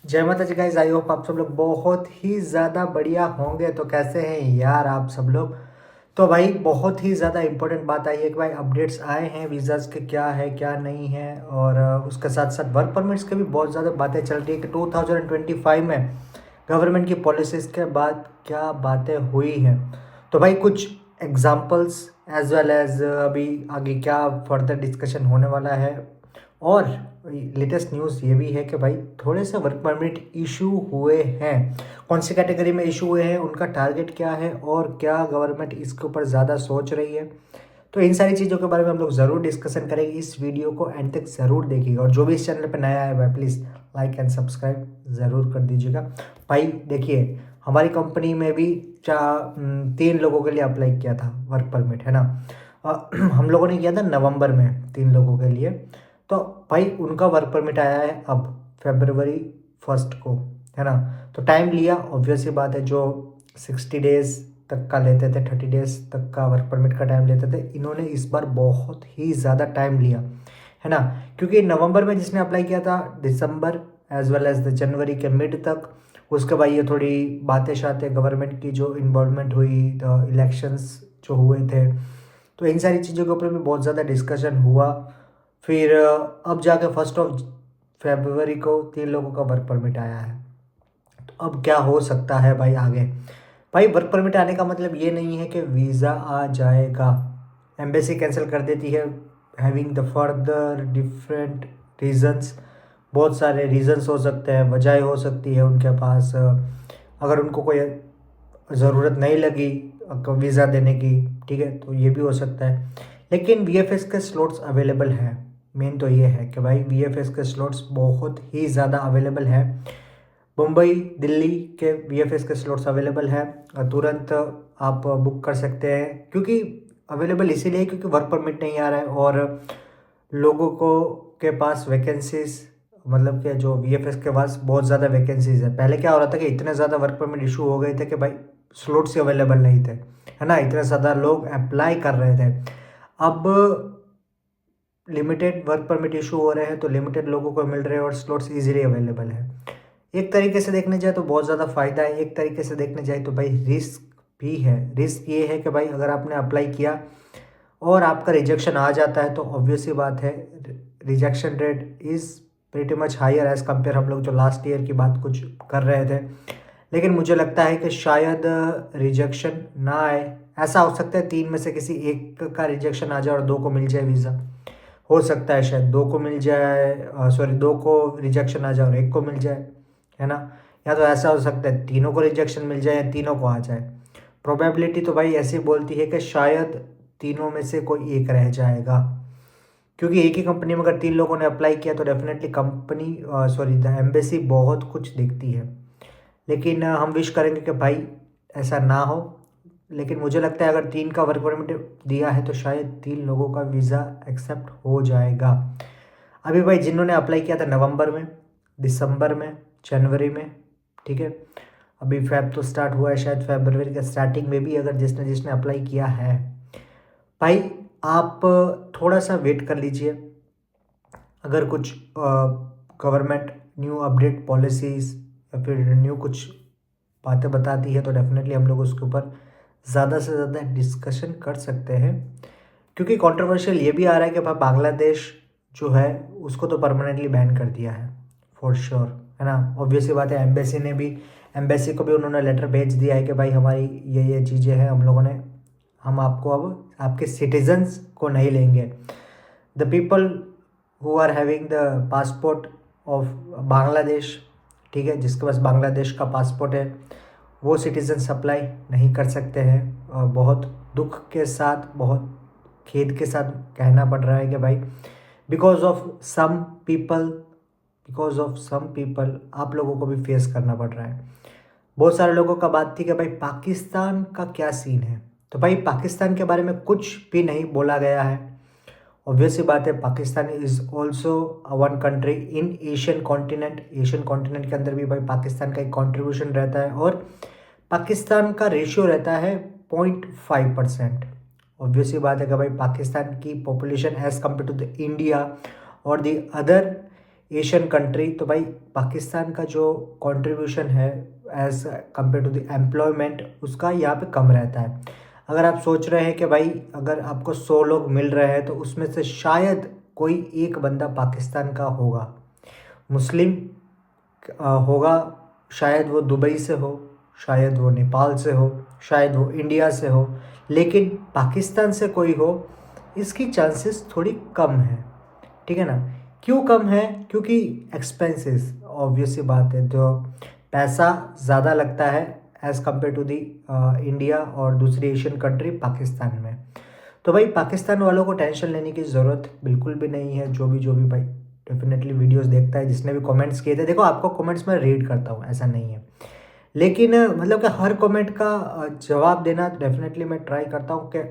जय माता जी guys, I hope आप सब लोग बहुत ही ज़्यादा बढ़िया होंगे। तो कैसे हैं यार आप सब लोग। तो भाई बहुत ही ज़्यादा इंपॉर्टेंट बात आई है कि भाई अपडेट्स आए हैं वीज़ाज़ के, क्या है क्या नहीं है। और उसके साथ साथ वर्क परमिट्स के भी बहुत ज़्यादा बातें चल रही है कि 2025 में गवर्नमेंट की पॉलिसीज़ के बाद क्या बातें हुई हैं। तो भाई कुछ एग्जांपल्स एज वेल एज अभी आगे क्या फर्दर डिस्कशन होने वाला है। और लेटेस्ट न्यूज़ ये भी है कि भाई थोड़े से वर्क परमिट इशू हुए हैं। कौन सी कैटेगरी में इशू हुए हैं, उनका टारगेट क्या है और क्या गवर्नमेंट इसके ऊपर ज़्यादा सोच रही है। तो इन सारी चीज़ों के बारे में हम लोग ज़रूर डिस्कशन करेंगे। इस वीडियो को एंड तक ज़रूर देखिएगा और जो भी इस चैनल पर नया आया है प्लीज़ लाइक एंड सब्सक्राइब ज़रूर कर दीजिएगा। भाई देखिए, हमारी कंपनी में भी 3 लोगों के लिए अप्लाई किया था वर्क परमिट, है ना। हम लोगों ने किया था नवंबर में 3 लोगों के लिए। तो भाई उनका वर्क परमिट आया है अब फरवरी 1 को, है ना। तो टाइम लिया, ऑब्वियस सी बात है। जो 60 डेज तक का लेते थे, 30 डेज तक का वर्क परमिट का टाइम लेते थे, इन्होंने इस बार बहुत ही ज़्यादा टाइम लिया, है ना। क्योंकि नवंबर में जिसने अप्लाई किया था, December as well as the January के मिड तक, उसके बाद ये थोड़ी बातें शातें गवर्नमेंट की जो इन्वॉल्वमेंट हुई, इलेक्शंस जो हुए थे, तो इन सारी चीज़ों के ऊपर भी बहुत ज़्यादा डिस्कशन हुआ। फिर अब जाके 1 फरवरी को 3 लोगों का वर्क परमिट आया है। तो अब क्या हो सकता है भाई आगे। भाई वर्क परमिट आने का मतलब ये नहीं है कि वीज़ा आ जाएगा। एम्बेसी कैंसिल कर देती है having the further different reasons. बहुत सारे रीजंस हो सकते हैं, वजह हो सकती है उनके पास। अगर उनको कोई ज़रूरत नहीं लगी वीज़ा देने की, ठीक है, तो ये भी हो सकता है। लेकिन वीएफएस के स्लॉट्स अवेलेबल हैं। मेन तो ये है कि भाई वीएफएस के स्लॉट्स बहुत ही ज़्यादा अवेलेबल हैं। मुंबई दिल्ली के वीएफएस के स्लॉट्स अवेलेबल हैं और तुरंत आप बुक कर सकते हैं। क्योंकि अवेलेबल इसीलिए क्योंकि वर्क परमिट नहीं आ रहा है और लोगों को के पास वैकेंसीज, मतलब कि जो वीएफएस के पास बहुत ज़्यादा वैकेंसीज है। पहले क्या हो रहा था कि इतने ज़्यादा वर्क परमिट इशू हो गए थे कि भाई स्लॉट्स ही अवेलेबल नहीं थे, है ना। इतने ज़्यादा लोग अप्लाई कर रहे थे। अब लिमिटेड वर्क परमिट इशू हो रहे हैं तो लिमिटेड लोगों को मिल रहे हैं और स्लॉट्स इजीली अवेलेबल है। एक तरीके से देखने जाए तो बहुत ज़्यादा फ़ायदा है, एक तरीके से देखने जाए तो भाई रिस्क भी है। रिस्क ये है कि भाई अगर आपने अप्लाई किया और आपका रिजेक्शन आ जाता है तो ऑब्वियस सी बात है, rejection rate is pretty much higher as compare हम लोग जो लास्ट ईयर की बात कुछ कर रहे थे। लेकिन मुझे लगता है कि शायद रिजेक्शन ना आए। ऐसा हो सकता है 3 में से किसी एक का रिजेक्शन आ जाए और 2 को मिल जाए वीज़ा। हो सकता है शायद 2 को मिल जाए, सॉरी 2 को रिजेक्शन आ जाए और 1 को मिल जाए, है ना। या तो ऐसा हो सकता है तीनों को रिजेक्शन मिल जाए या तीनों को आ जाए। प्रोबेबिलिटी तो भाई ऐसी बोलती है कि शायद तीनों में से कोई एक रह जाएगा। क्योंकि एक ही कंपनी में अगर 3 लोगों ने अप्लाई किया तो definitely company, sorry the embassy बहुत कुछ देखती है। लेकिन हम विश करेंगे कि भाई ऐसा ना हो। लेकिन मुझे लगता है अगर 3 का वर्क परमिट दिया है तो शायद 3 लोगों का वीज़ा एक्सेप्ट हो जाएगा। अभी भाई जिन्होंने अप्लाई किया था नवंबर में, दिसंबर में, जनवरी में, ठीक है, अभी फेब तो स्टार्ट हुआ है, शायद फरवरी के स्टार्टिंग में भी अगर जिसने जिसने अप्लाई किया है, भाई आप थोड़ा सा वेट कर लीजिए। अगर कुछ गवर्नमेंट न्यू अपडेट पॉलिसीज़ या फिर न्यू कुछ बातें बताती है तो डेफिनेटली हम लोग उसके ऊपर ज़्यादा से ज़्यादा डिस्कशन कर सकते हैं। क्योंकि कंट्रोवर्शियल ये भी आ रहा है कि भाई बांग्लादेश जो है उसको तो परमानेंटली बैन कर दिया है फॉर श्योर, है ना। ऑब्वियस सी बात है, एम्बेसी को भी उन्होंने लेटर भेज दिया है कि भाई हमारी ये चीज़ें हैं, हम आपको अब आपके सिटीजन्स को नहीं लेंगे। The people who are having the passport of Bangladesh, ठीक है, जिसके पास बांग्लादेश का पासपोर्ट है, वो सिटीजन अप्लाई नहीं कर सकते हैं। और बहुत दुख के साथ, बहुत खेद के साथ कहना पड़ रहा है कि भाई बिकॉज ऑफ सम पीपल आप लोगों को भी फेस करना पड़ रहा है। बहुत सारे लोगों का बात थी कि भाई पाकिस्तान का क्या सीन है। तो भाई पाकिस्तान के बारे में कुछ भी नहीं बोला गया है। ऑब्वियस सी बात है, Pakistan is also one country in Asian continent के अंदर भी भाई पाकिस्तान का एक कॉन्ट्रीब्यूशन रहता है और पाकिस्तान का रेशियो रहता है 0.5%। ऑब्वियस सी बात है कि भाई पाकिस्तान की population as compare to the India और द अदर एशियन कंट्री, तो भाई पाकिस्तान का जो कंट्रीब्यूशन है as compare to the employment उसका यहाँ पे कम रहता है। अगर आप सोच रहे हैं कि भाई अगर आपको 100 लोग मिल रहे हैं तो उसमें से शायद कोई एक बंदा पाकिस्तान का होगा, मुस्लिम होगा, शायद वो दुबई से हो, शायद वो नेपाल से हो, शायद वो इंडिया से हो, लेकिन पाकिस्तान से कोई हो इसकी चांसेस थोड़ी कम है, ठीक है ना। क्यों कम है? क्योंकि एक्सपेंसेस, ऑब्वियस सी बात है, जो पैसा ज़्यादा लगता है as compare to the India और दूसरी एशियन कंट्री पाकिस्तान में। तो भाई पाकिस्तान वालों को टेंशन लेने की ज़रूरत बिल्कुल भी नहीं है। जो भी भाई डेफिनेटली वीडियोस देखता है, जिसने भी कमेंट्स किए थे, देखो आपको कमेंट्स मैं रीड करता हूँ, ऐसा नहीं है, लेकिन मतलब कि हर कमेंट का जवाब देना डेफिनेटली मैं ट्राई करता हूँ कि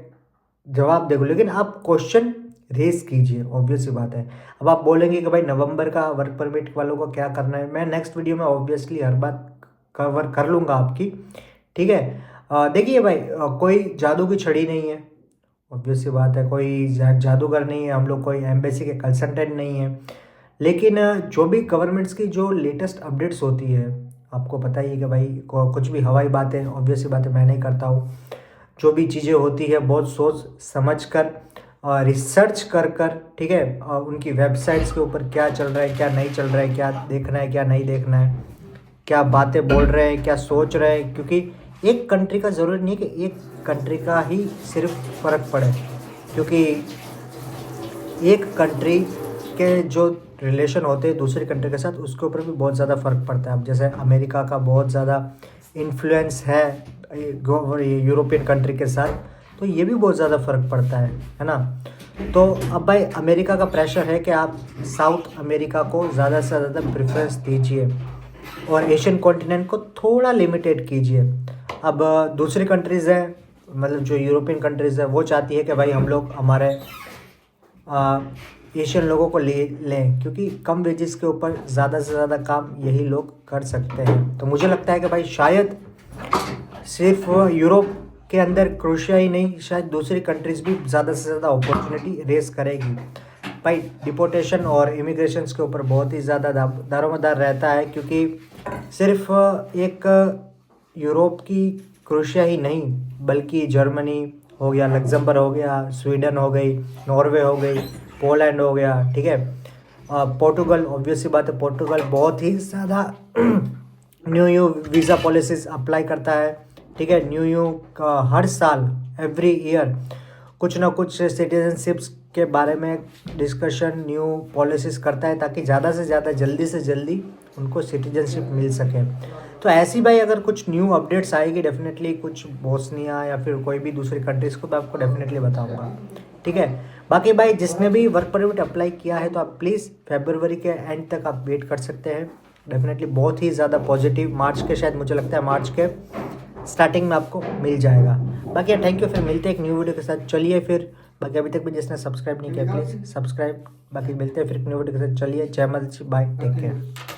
जवाब देखो, लेकिन आप क्वेश्चन रेस कीजिए, ऑब्वियस सी बात है। अब आप बोलेंगे कि भाई नवंबर का वर्क परमिट वालों को क्या करना है, मैं नेक्स्ट वीडियो में ऑब्वियसली हर बात कवर कर लूँगा आपकी, ठीक है। देखिए भाई कोई जादू की छड़ी नहीं है, ऑब्वियस सी बात है, कोई जादूगर नहीं है, हम लोग कोई एम्बेसी के कंसल्टेंट नहीं है, लेकिन जो भी गवर्नमेंट्स की जो लेटेस्ट अपडेट्स होती है, आपको पता ही है कि भाई कुछ भी हवाई बातें, ऑब्वियस सी बात है मैं नहीं करता हूँ। जो भी चीज़ें होती है बहुत सोच समझ कर रिसर्च कर ठीक है, उनकी वेबसाइट्स के ऊपर क्या चल रहा है, क्या नहीं चल रहा है, क्या देखना है, क्या नहीं देखना है, क्या बातें बोल रहे हैं, क्या सोच रहे हैं, क्योंकि एक कंट्री का ज़रूरी नहीं है कि एक कंट्री का ही सिर्फ फ़र्क पड़े, क्योंकि एक कंट्री के जो रिलेशन होते हैं दूसरी कंट्री के साथ उसके ऊपर भी बहुत ज़्यादा फ़र्क पड़ता है। अब जैसे अमेरिका का बहुत ज़्यादा इन्फ्लुएंस है यूरोपियन कंट्री के साथ, तो ये भी बहुत ज़्यादा फ़र्क पड़ता है ना। तो अब भाई अमेरिका का प्रेशर है कि आप साउथ अमेरिका को ज़्यादा से ज़्यादा प्रेफरेंस दीजिए और एशियन कॉन्टिनेंट को थोड़ा लिमिटेड कीजिए। अब दूसरी कंट्रीज़ हैं, मतलब जो यूरोपियन कंट्रीज़ है, वो चाहती है कि भाई हम लोग हमारे एशियन लोगों को ले लें, क्योंकि कम वेजेस के ऊपर ज़्यादा से ज़्यादा काम यही लोग कर सकते हैं। तो मुझे लगता है कि भाई शायद सिर्फ यूरोप के अंदर क्रोशिया ही नहीं, शायद दूसरी कंट्रीज़ भी ज़्यादा से ज़्यादा अपॉर्चुनिटी रेस करेगी। भाई डिपोर्टेशन और इमिग्रेशंस के ऊपर बहुत ही ज़्यादा दारोमदार रहता है, क्योंकि सिर्फ एक यूरोप की क्रोशिया ही नहीं, बल्कि जर्मनी हो गया, लग्जमबर्ग हो गया, स्वीडन हो गई, नॉर्वे हो गई, पोलैंड हो गया, ठीक है, पोर्टुगल, ऑब्वियस सी बात है पोर्टुगल बहुत ही ज़्यादा न्यू वीज़ा पॉलिसीज़ अप्लाई करता है, ठीक है। न्यू हर साल एवरी ईयर कुछ ना कुछ सिटीजनशिप्स के बारे में डिस्कशन, न्यू पॉलिसीज़ करता है, ताकि ज़्यादा से ज़्यादा जल्दी से जल्दी उनको सिटीजनशिप मिल सके। तो ऐसी भाई अगर कुछ न्यू अपडेट्स आएगी डेफिनेटली, कुछ बोस्निया या फिर कोई भी दूसरी कंट्रीज़ को, तो आपको डेफिनेटली बताऊंगा, ठीक है। बाकी भाई जिसने भी वर्क परमिट अप्लाई किया है तो आप प्लीज़ फरवरी के एंड तक आप वेट कर सकते हैं, डेफिनेटली बहुत ही ज़्यादा पॉजिटिव, मार्च के शायद मुझे लगता है मार्च के स्टार्टिंग में आपको मिल जाएगा। बाकी थैंक यू, फिर मिलते हैं एक न्यू वीडियो के साथ। चलिए फिर, बाकी अभी तक भी जिसने सब्सक्राइब नहीं किया प्लीज़ सब्सक्राइब। बाकी मिलते हैं फिर एक न्यू वीडियो के साथ। चलिए, जय माता दी, बाय, टेक केयर।